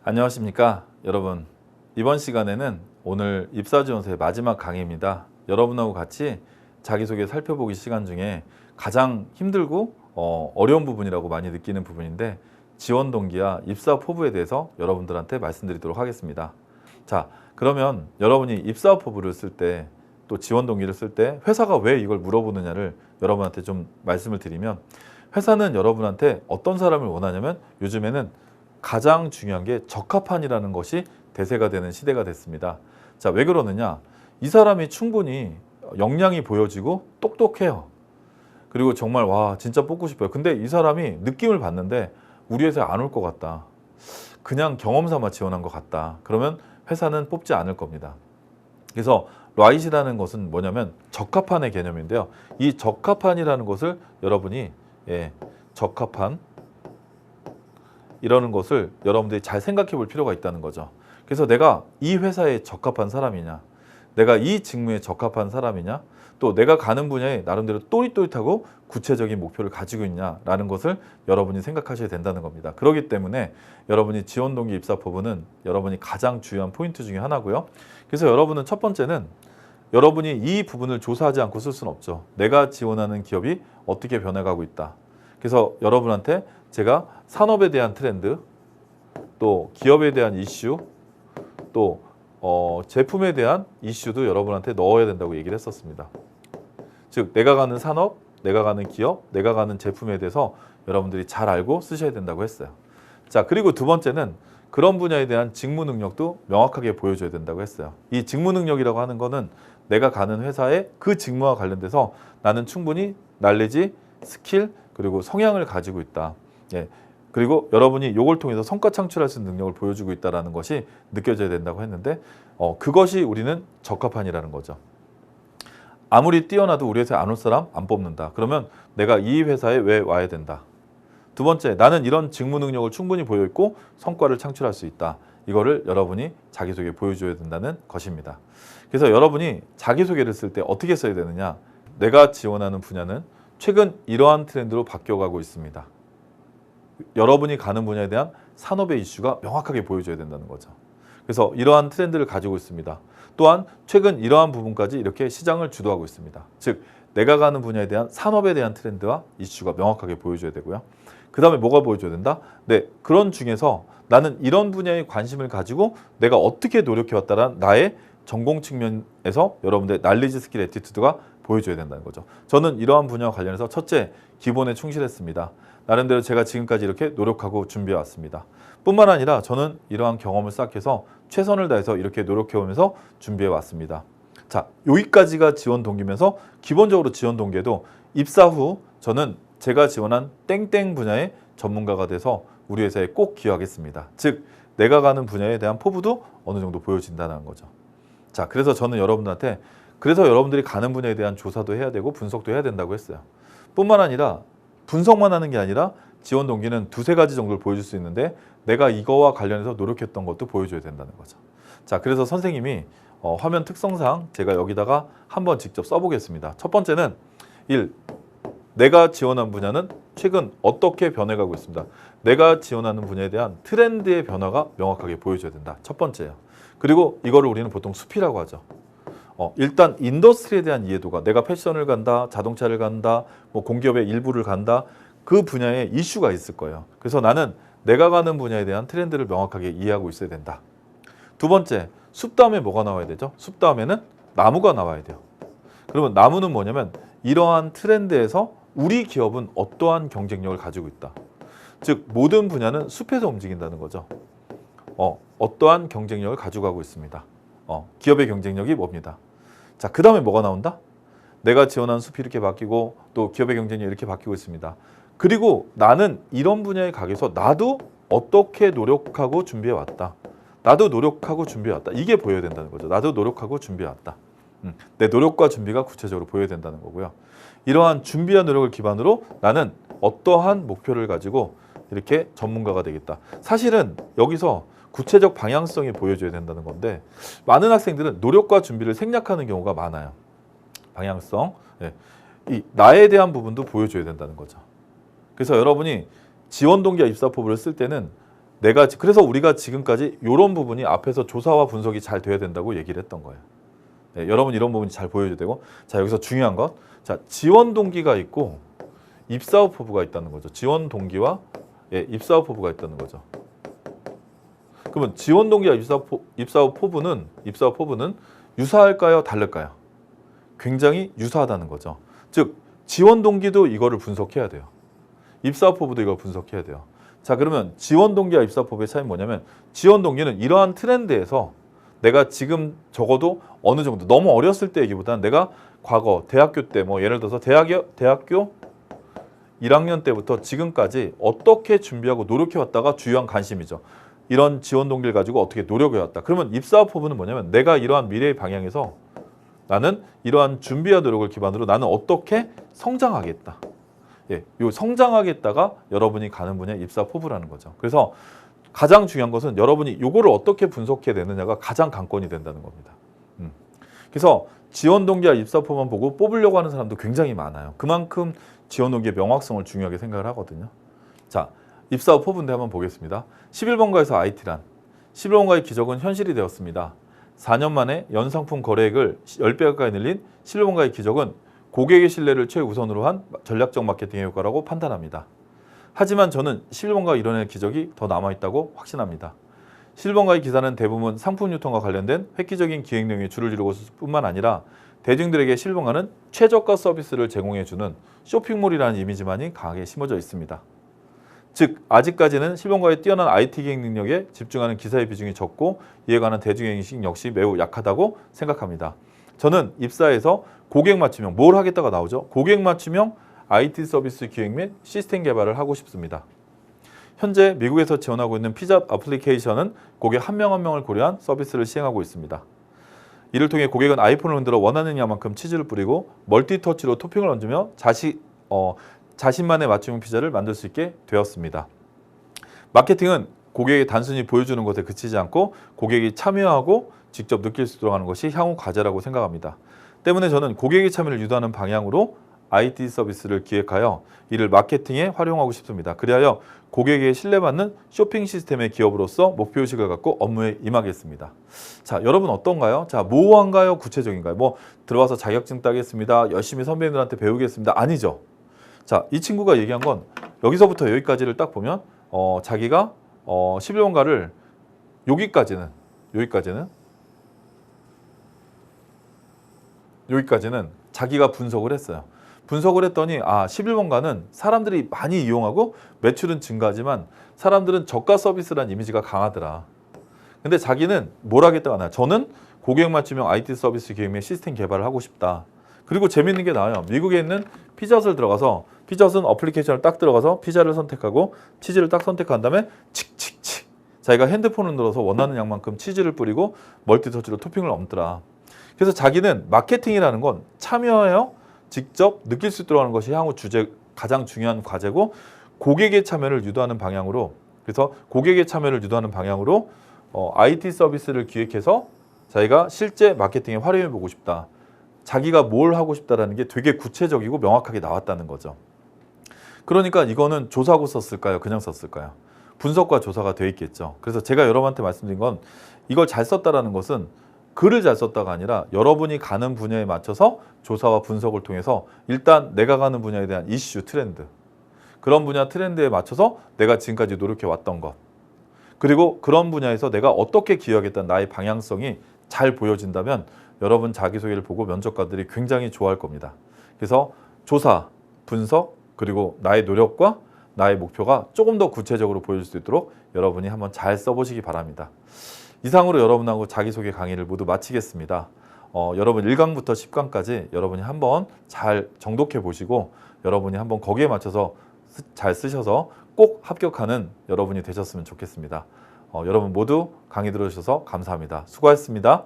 안녕하십니까 여러분. 이번 시간에는 오늘 입사지원서의 마지막 강의입니다. 여러분하고 같이 자기소개 살펴보기 시간 중에 가장 힘들고 어려운 부분이라고 많이 느끼는 부분인데, 지원 동기와 입사 포부에 대해서 여러분들한테 말씀드리도록 하겠습니다. 자, 그러면 여러분이 입사 포부를 쓸 때, 또 지원 동기를 쓸 때 회사가 왜 이걸 물어보느냐를 여러분한테 좀 말씀을 드리면, 회사는 여러분한테 어떤 사람을 원하냐면, 요즘에는 가장 중요한 게 적합한이라는 것이 대세가 되는 시대가 됐습니다. 자, 왜 그러느냐? 이 사람이 충분히 역량이 보여지고 똑똑해요. 그리고 정말 와 진짜 뽑고 싶어요. 근데 이 사람이 느낌을 받는데 우리 회사에 안 올 것 같다. 그냥 경험 삼아 지원한 것 같다. 그러면 회사는 뽑지 않을 겁니다. 그래서 라이트라는 것은 뭐냐면 적합한의 개념인데요. 이 적합한이라는 것을 여러분이 적합한 이러는 것을 여러분들이 잘 생각해 볼 필요가 있다는 거죠. 그래서 내가 이 회사에 적합한 사람이냐, 내가 이 직무에 적합한 사람이냐, 또 내가 가는 분야에 나름대로 또릿또릿하고 구체적인 목표를 가지고 있냐라는 것을 여러분이 생각하셔야 된다는 겁니다. 그렇기 때문에 여러분이 지원 동기 입사 포부는 여러분이 가장 중요한 포인트 중에 하나고요. 그래서 여러분은 첫 번째는 여러분이 이 부분을 조사하지 않고 쓸 수는 없죠. 내가 지원하는 기업이 어떻게 변해가고 있다. 그래서 여러분한테 제가 산업에 대한 트렌드, 또 기업에 대한 이슈, 또 제품에 대한 이슈도 여러분한테 넣어야 된다고 얘기를 했었습니다. 즉 내가 가는 산업, 내가 가는 기업, 내가 가는 제품에 대해서 여러분들이 잘 알고 쓰셔야 된다고 했어요. 자, 그리고 두 번째는 그런 분야에 대한 직무 능력도 명확하게 보여줘야 된다고 했어요. 이 직무 능력이라고 하는 거는 내가 가는 회사의 그 직무와 관련돼서 나는 충분히 날리지, 스킬, 그리고 성향을 가지고 있다. 그리고 여러분이 이걸 통해서 성과 창출할 수 있는 능력을 보여주고 있다는 것이 느껴져야 된다고 했는데, 그것이 우리는 적합한이라는 거죠. 아무리 뛰어나도 우리 회사에 안 올 사람 안 뽑는다. 그러면 내가 이 회사에 왜 와야 된다. 두 번째, 나는 이런 직무 능력을 충분히 보여있고 성과를 창출할 수 있다. 이거를 여러분이 자기소개에 보여줘야 된다는 것입니다. 그래서 여러분이 자기소개를 쓸 때 어떻게 써야 되느냐. 내가 지원하는 분야는 최근 이러한 트렌드로 바뀌어가고 있습니다. 여러분이 가는 분야에 대한 산업의 이슈가 명확하게 보여줘야 된다는 거죠. 그래서 이러한 트렌드를 가지고 있습니다. 또한 최근 이러한 부분까지 이렇게 시장을 주도하고 있습니다. 즉 내가 가는 분야에 대한 산업에 대한 트렌드와 이슈가 명확하게 보여줘야 되고요. 그 다음에 뭐가 보여줘야 된다? 네, 그런 중에서 나는 이런 분야에 관심을 가지고 내가 어떻게 노력해왔다는 나의 전공 측면에서 여러분들의 날리지 스킬 애티튜드가 보여줘야 된다는 거죠. 저는 이러한 분야와 관련해서 첫째, 기본에 충실했습니다. 나름대로 제가 지금까지 이렇게 노력하고 준비해 왔습니다. 뿐만 아니라 저는 이러한 경험을 쌓아서 최선을 다해서 이렇게 노력해 오면서 준비해 왔습니다. 자, 여기까지가 지원 동기면서 기본적으로 지원 동기에도 입사 후 저는 제가 지원한 땡땡 분야의 전문가가 돼서 우리 회사에 꼭 기여하겠습니다. 즉 내가 가는 분야에 대한 포부도 어느 정도 보여진다는 거죠. 자, 그래서 저는 여러분들한테 그래서 여러분들이 가는 분야에 대한 조사도 해야 되고 분석도 해야 된다고 했어요. 뿐만 아니라 분석만 하는 게 아니라 지원 동기는 두세 가지 정도를 보여줄 수 있는데 내가 이거와 관련해서 노력했던 것도 보여줘야 된다는 거죠. 자, 그래서 선생님이 화면 특성상 제가 여기다가 한번 직접 써보겠습니다. 첫 번째는 1. 내가 지원한 분야는 최근 어떻게 변해가고 있습니다. 내가 지원하는 분야에 대한 트렌드의 변화가 명확하게 보여줘야 된다. 첫 번째예요. 그리고 이거를 우리는 보통 숲이라고 하죠. 일단 인더스트리에 대한 이해도가 내가 패션을 간다, 자동차를 간다, 뭐 공기업의 일부를 간다, 그 분야에 이슈가 있을 거예요. 그래서 나는 내가 가는 분야에 대한 트렌드를 명확하게 이해하고 있어야 된다. 두 번째, 숲 다음에 뭐가 나와야 되죠? 숲 다음에는 나무가 나와야 돼요. 그러면 나무는 뭐냐면 이러한 트렌드에서 우리 기업은 어떠한 경쟁력을 가지고 있다. 즉 모든 분야는 숲에서 움직인다는 거죠. 어떠한 경쟁력을 가지고 가고 있습니다. 기업의 경쟁력이 뭡니다. 자, 그 다음에 뭐가 나온다? 내가 지원한 숲이 이렇게 바뀌고 또 기업의 경쟁력이 이렇게 바뀌고 있습니다. 그리고 나는 이런 분야에 가게서 나도 어떻게 노력하고 준비해 왔다. 나도 노력하고 준비해 왔다. 이게 보여야 된다는 거죠. 나도 노력하고 준비해 왔다. 내 노력과 준비가 구체적으로 보여야 된다는 거고요. 이러한 준비와 노력을 기반으로 나는 어떠한 목표를 가지고 이렇게 전문가가 되겠다. 사실은 여기서 구체적 방향성이 보여줘야 된다는 건데 많은 학생들은 노력과 준비를 생략하는 경우가 많아요. 방향성, 이 나에 대한 부분도 보여줘야 된다는 거죠. 그래서 여러분이 지원 동기와 입사 포부를 쓸 때는 그래서 우리가 지금까지 이런 부분이 앞에서 조사와 분석이 잘 돼야 된다고 얘기를 했던 거예요. 네, 여러분 이런 부분이 잘 보여줘야 되고, 자 여기서 중요한 것, 자 지원 동기가 있고 입사 후 포부가 있다는 거죠. 지원 동기와 입사 후 포부가 있다는 거죠. 그러면 지원 동기와 입사 후 포부는 유사할까요, 다를까요? 굉장히 유사하다는 거죠. 즉 지원 동기도 이거를 분석해야 돼요. 입사 후 포부도 이걸 분석해야 돼요. 자 그러면 지원 동기와 입사 포부의 차이는 뭐냐면, 지원 동기는 이러한 트렌드에서 내가 지금 적어도 어느 정도, 너무 어렸을 때 얘기보다는 내가 과거 대학교 때 뭐 예를 들어서 대학교 1학년 때부터 지금까지 어떻게 준비하고 노력해 왔다가 주요한 관심이죠. 이런 지원 동기를 가지고 어떻게 노력해 왔다. 그러면 입사 포부는 뭐냐면, 내가 이러한 미래의 방향에서 나는 이러한 준비와 노력을 기반으로 나는 어떻게 성장하겠다. 요 성장하겠다가 여러분이 가는 분야의 입사 포부라는 거죠. 그래서 가장 중요한 것은 여러분이 요거를 어떻게 분석해야 되느냐가 가장 관건이 된다는 겁니다. 그래서 지원 동기와 입사 포부만 보고 뽑으려고 하는 사람도 굉장히 많아요. 그만큼 지원 동기의 명확성을 중요하게 생각을 하거든요. 자, 입사 후 포부인데 한번 보겠습니다. 11번가에서 IT란 11번가의 기적은 현실이 되었습니다. 4년 만에 연상품 거래액을 10배 가까이 늘린 11번가의 기적은 고객의 신뢰를 최우선으로 한 전략적 마케팅의 효과라고 판단합니다. 하지만 저는 11번가가 이뤄낼 기적이 더 남아있다고 확신합니다. 11번가의 기사는 대부분 상품 유통과 관련된 획기적인 기획 내용에 주를 이루고 있을 뿐만 아니라 대중들에게 11번가는 최저가 서비스를 제공해주는 쇼핑몰이라는 이미지만이 강하게 심어져 있습니다. 즉 아직까지는 11번가의 뛰어난 IT 기획 능력에 집중하는 기사의 비중이 적고 이에 관한 대중인식 역시 매우 약하다고 생각합니다. 저는 입사에서 고객 맞춤형, 뭘 하겠다가 나오죠? 고객 맞춤형 IT 서비스 기획 및 시스템 개발을 하고 싶습니다. 현재 미국에서 지원하고 있는 피자 애플리케이션은 고객 한 명 한 명을 고려한 서비스를 시행하고 있습니다. 이를 통해 고객은 아이폰을 흔들어 원하는 양만큼 치즈를 뿌리고 멀티터치로 토핑을 얹으며 자신만의 맞춤형 피자를 만들 수 있게 되었습니다. 마케팅은 고객이 단순히 보여주는 것에 그치지 않고 고객이 참여하고 직접 느낄 수 있도록 하는 것이 향후 과제라고 생각합니다. 때문에 저는 고객의 참여를 유도하는 방향으로 IT 서비스를 기획하여 이를 마케팅에 활용하고 싶습니다. 그리하여 고객에게 신뢰받는 쇼핑 시스템의 기업으로서 목표의식을 갖고 업무에 임하겠습니다. 자, 여러분 어떤가요? 자, 모호한가요? 구체적인가요? 뭐 들어와서 자격증 따겠습니다. 열심히 선배님들한테 배우겠습니다. 아니죠. 자, 이 친구가 얘기한 건 여기서부터 여기까지를 딱 보면 자기가 11번가를 여기까지는 자기가 분석을 했어요. 분석을 했더니 11번가는 사람들이 많이 이용하고 매출은 증가하지만 사람들은 저가 서비스라는 이미지가 강하더라. 근데 자기는 뭘 하겠다고 하나? 저는 고객 맞춤형 IT 서비스 기획 및 시스템 개발을 하고 싶다. 그리고 재밌는 게 나와요. 미국에 있는 피자헛을 들어가서, 피자헛은 어플리케이션을 딱 들어가서 피자를 선택하고 치즈를 딱 선택한 다음에 칙칙칙 자기가 핸드폰을 눌러서 원하는 양만큼 치즈를 뿌리고 멀티터치로 토핑을 얹더라. 그래서 자기는 마케팅이라는 건 참여하여 직접 느낄 수 있도록 하는 것이 향후 가장 중요한 과제고, 고객의 참여를 유도하는 방향으로, 그래서 고객의 참여를 유도하는 방향으로 IT 서비스를 기획해서 자기가 실제 마케팅에 활용해 보고 싶다. 자기가 뭘 하고 싶다라는 게 되게 구체적이고 명확하게 나왔다는 거죠. 그러니까 이거는 조사하고 썼을까요? 그냥 썼을까요? 분석과 조사가 돼 있겠죠. 그래서 제가 여러분한테 말씀드린 건, 이걸 잘 썼다라는 것은 글을 잘 썼다가 아니라 여러분이 가는 분야에 맞춰서 조사와 분석을 통해서 일단 내가 가는 분야에 대한 이슈, 트렌드, 그런 분야 트렌드에 맞춰서 내가 지금까지 노력해 왔던 것, 그리고 그런 분야에서 내가 어떻게 기여하겠다는 나의 방향성이 잘 보여진다면 여러분 자기소개를 보고 면접관들이 굉장히 좋아할 겁니다. 그래서 조사, 분석, 그리고 나의 노력과 나의 목표가 조금 더 구체적으로 보여질 수 있도록 여러분이 한번 잘 써보시기 바랍니다. 이상으로 여러분하고 자기소개 강의를 모두 마치겠습니다. 여러분 1강부터 10강까지 여러분이 한번 잘 정독해 보시고 여러분이 한번 거기에 맞춰서 잘 쓰셔서 꼭 합격하는 여러분이 되셨으면 좋겠습니다. 여러분 모두 강의 들어주셔서 감사합니다. 수고하셨습니다.